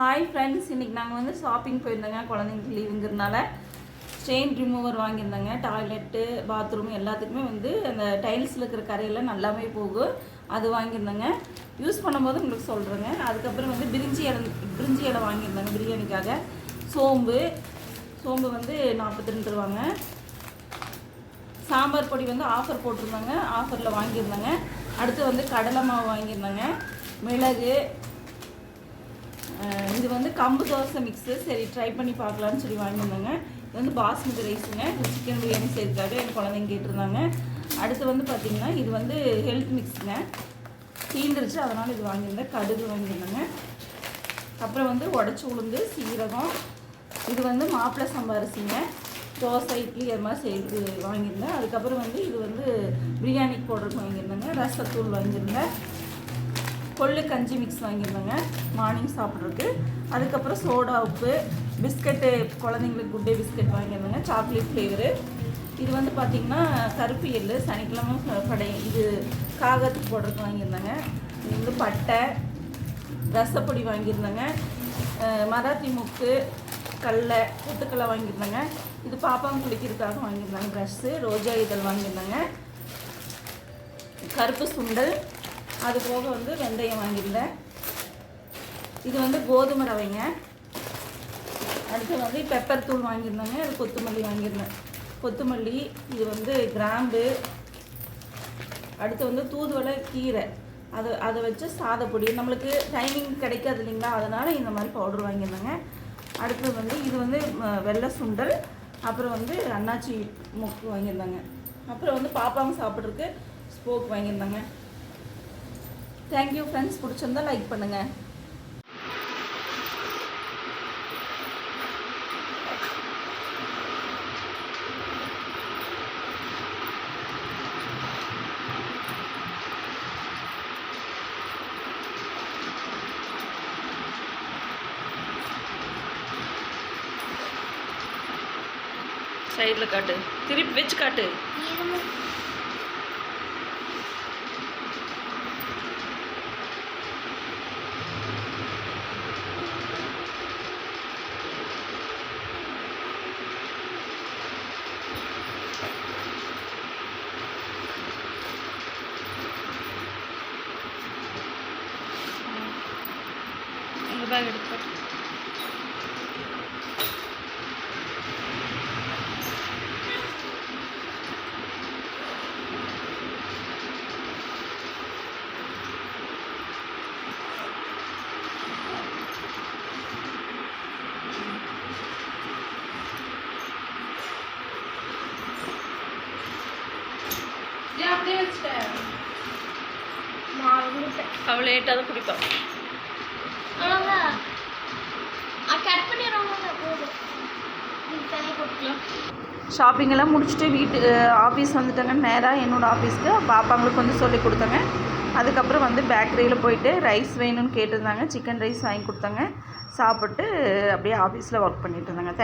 Hi friends, இன்றைக்கி நாங்கள் வந்து ஷாப்பிங் போயிருந்தோங்க. குழந்தைங்களுக்கு லீவுங்கிறதுனால ஸ்டெயின் ரிமூவர் வாங்கியிருந்தேங்க. டாய்லெட்டு, பாத்ரூம் எல்லாத்துக்குமே வந்து அந்த டைல்ஸில் இருக்கிற கரையெல்லாம் நல்லாவே போகும். அது வாங்கியிருந்தேங்க. யூஸ் பண்ணும்போது உங்களுக்கு சொல்கிறேங்க. அதுக்கப்புறம் வந்து பிரிஞ்சி இலை வாங்கியிருந்தேங்க பிரியாணிக்காக. சோம்பு வந்து 42 ரூபாங்க. சாம்பார் பொடி வந்து ஆஃபர் போட்டிருந்தாங்க, ஆஃபரில் வாங்கியிருந்தேங்க. அடுத்து வந்து கடலை மாவு வாங்கியிருந்தேங்க. மிளகு, இது வந்து கம்பு தோசை மிக்ஸு. சரி ட்ரை பண்ணி பார்க்கலான்னு சொல்லி வாங்கியிருந்தாங்க. இது வந்து பாஸ்மதி ரைஸுங்க. சிக்கன் பிரியாணி செய்யறதுக்காக என் குழந்தைங்க கேட்டிருந்தாங்க. அடுத்து வந்து பார்த்திங்கன்னா இது வந்து ஹெல்த் மிக்ஸுங்க. தீந்துருச்சு, அதனால் இது வாங்கியிருந்தேன். கடுகு வாங்கியிருந்தேங்க. அப்புறம் வந்து உடச்சி உளுந்து, சீரகம். இது வந்து மாப்பிள்ளை சம்பா அரிசிங்க. தோசை, இட்லி அது மாதிரி செய்து வாங்கியிருந்தேன். அதுக்கப்புறம் வந்து இது வந்து பிரியாணிக்கு போடுறதுக்கு வாங்கியிருந்தேங்க. ரசத்தூள் வாங்கியிருந்தேன். கொள்ளு கஞ்சி மிக்ஸ் வாங்கியிருந்தேங்க மார்னிங் சாப்பிட்றதுக்கு. அதுக்கப்புறம் சோடா உப்பு, பிஸ்கட்டு, குழந்தைங்களுக்கு குட் டே பிஸ்கட் வாங்கியிருந்தேங்க, சாக்லேட் ஃப்ளேவரு. இது வந்து பார்த்திங்கன்னா கருப்பு எள்ளு, சனிக்கிழமை இது காகத்துக்கு போடுறதுக்கு வாங்கியிருந்தேங்க. இது வந்து பட்டை, ரசப்பொடி வாங்கியிருந்தேங்க. மராத்தி முக்கு, கடலை, பொட்டுக்கடலை வாங்கியிருந்தேங்க. இது பாப்பாங்க குளிக்கிறதுக்காக வாங்கியிருந்தாங்க. ப்ரஷ்ஷு, ரோஜா இதழ் வாங்கியிருந்தாங்க. கருப்பு சுண்டல், அது போக வந்து வெந்தயம் வாங்கியிருந்தேன். இது வந்து கோதுமை ரவைங்க. அடுத்து வந்து பெப்பர் தூள் வாங்கியிருந்தாங்க. அது கொத்தமல்லி வாங்கியிருந்தேன். கொத்தமல்லி, இது வந்து கிராம்பு. அடுத்து வந்து தூதுவளை கீரை, அதை வச்சு சாதப்பொடி. நம்மளுக்கு டைமிங் கிடைக்காது இல்லைங்களா, அதனால் இந்த மாதிரி பவுடர் வாங்கியிருந்தாங்க. அடுத்து வந்து இது வந்து வெள்ளை சுண்டல். அப்புறம் வந்து அன்னாச்சி முக்கு வாங்கியிருந்தாங்க. அப்புறம் வந்து பாப்பாங்க சாப்பிட்றதுக்கு ஸ்போக் வாங்கியிருந்தாங்க. Thank you friends. பிடிச்சிருந்தா லைக் பண்ணுங்கள். சைடில் காட்டு, திருப்பி வச்சு காட்டு. பேக் எடுத்து அப்படியே வச்சுட்டேன். அவள் லேட்டாக தான் குடிப்பான். ஷாப்பிங்கெல்லாம் முடிச்சுட்டு ஆஃபீஸ் வந்துட்டாங்க. நேராக என்னோடய ஆஃபீஸ்க்கு பாப்பாங்களுக்கு வந்து சொல்லி கொடுத்தாங்க. அதுக்கப்புறம் வந்து பேக்கரியில் போயிட்டு ரைஸ் வேணும்னு கேட்டிருந்தாங்க. சிக்கன் ரைஸ் வாங்கி கொடுத்தாங்க. சாப்பிட்டு அப்படியே ஆஃபீஸில் ஒர்க் பண்ணிட்டு இருந்தாங்க.